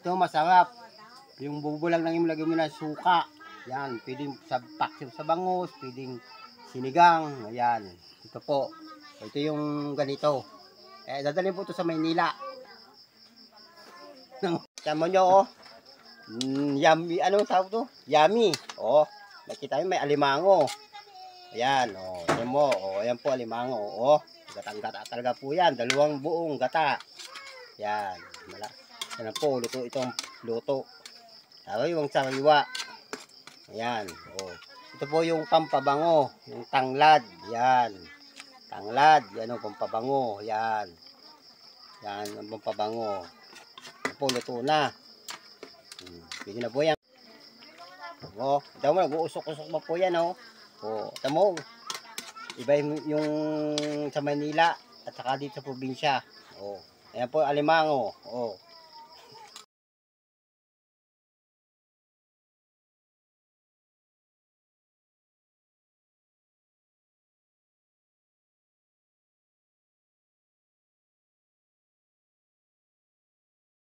Ito masarap. Yung bubulang lang yung lagyan mo ng suka. Yan, pwedeng sa paksiw sa bangus, pwedeng sinigang. Ayan, ito po. Ito yung ganito. Dadalhin po ito sa Maynila. Tama nyo, oh. Yummy, anong tawag to? Yummy. Oh, nakita nyo may alimango. Ayan, oh. Ayan mo, oh. Ayan po alimango. Oh, gatang-gata talaga po yan. Dalawang buong gata. Yan. Yan po, luto itong luto. Tapos yung sariwa. Ayan, oh. Ito po yung pampabango. Yung tanglad. Yan. Tanglad. Yan o, pampabango. Yan. Yan, ang pampabango. Ito po, luto na. Pwede na po yan. Oh, ito mo, nag-uusok-usok mo po yan, oh. Oh, ito mo. Iba yung sa Manila at saka dito sa probinsya. Oh, ayan po, alimango. Oh.